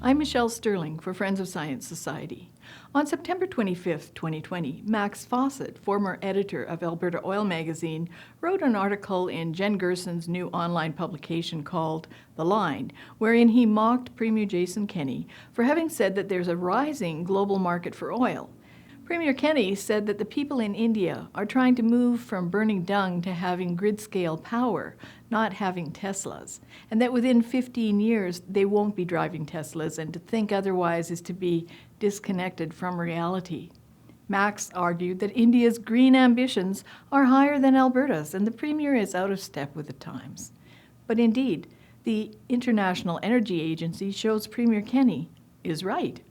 I'm Michelle Sterling for Friends of Science Society. On September 25, 2020, Max Fawcett, former editor of Alberta Oil Magazine, wrote an article in Jen Gerson's new online publication called The Line, wherein he mocked Premier Jason Kenney for having said that there's a rising global market for oil. Premier Kenney said that the people in India are trying to move from burning dung to having grid-scale power, not having Teslas, and that within 15 years they won't be driving Teslas, and to think otherwise is to be disconnected from reality. Max argued that India's green ambitions are higher than Alberta's, and the Premier is out of step with the times. But indeed, the International Energy Agency shows Premier Kenney is right.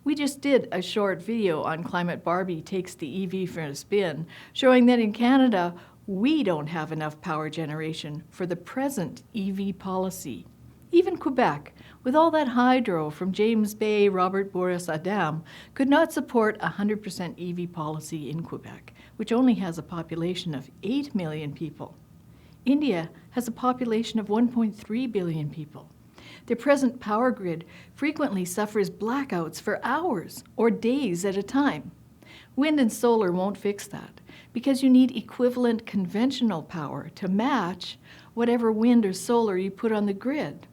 We just did a short video on Climate Barbie Takes the EV for a Spin, showing that in Canada, we don't have enough power generation for the present EV policy. Even Quebec, with all that hydro from James Bay, Robert Boris Adam, could not support a 100% EV policy in Quebec, which only has a population of 8 million people. India has a population of 1.3 billion people. Their present power grid frequently suffers blackouts for hours or days at a time. Wind and solar won't fix that because you need equivalent conventional power to match whatever wind or solar you put on the grid.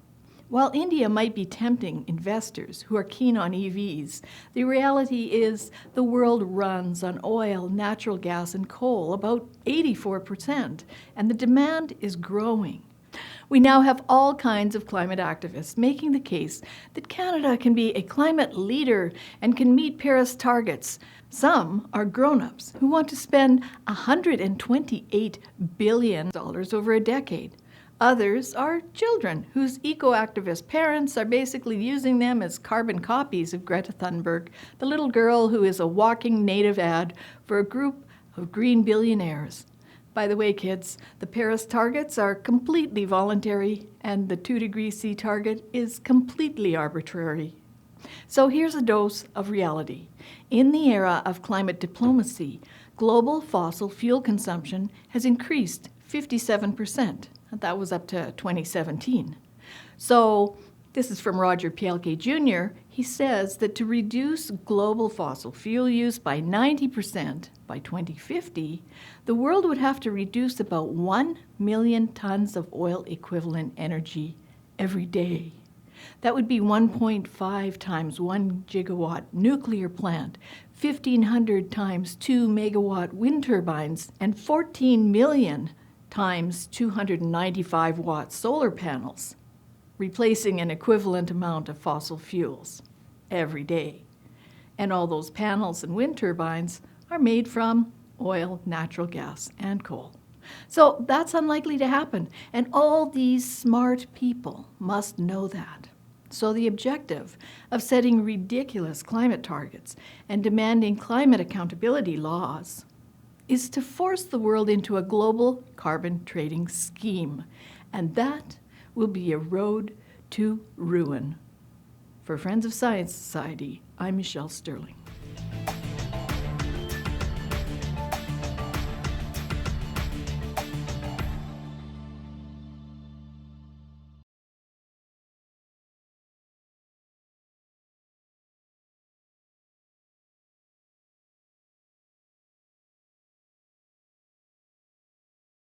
While India might be tempting investors who are keen on EVs, the reality is the world runs on oil, natural gas, and coal, about 84%, and the demand is growing. We now have all kinds of climate activists making the case that Canada can be a climate leader and can meet Paris targets. Some are grown-ups who want to spend $128 billion over a decade. Others are children whose eco-activist parents are basically using them as carbon copies of Greta Thunberg, the little girl who is a walking native ad for a group of green billionaires. By the way, kids, the Paris targets are completely voluntary, and the 2°C target is completely arbitrary. So here's a dose of reality. In the era of climate diplomacy, global fossil fuel consumption has increased 57%. That was up to 2017. So this is from Roger Pielke Jr. He says that to reduce global fossil fuel use by 90% by 2050, the world would have to reduce about 1 million tons of oil equivalent energy every day. That would be 1.5 times 1 gigawatt nuclear plant, 1,500 times 2 megawatt wind turbines, and 14 million times 295 watt solar panels, replacing an equivalent amount of fossil fuels every day. And all those panels and wind turbines are made from oil, natural gas, and coal. So that's unlikely to happen, and all these smart people must know that. So the objective of setting ridiculous climate targets and demanding climate accountability laws is to force the world into a global carbon trading scheme, and that will be a road to ruin. For Friends of Science Society, I'm Michelle Sterling.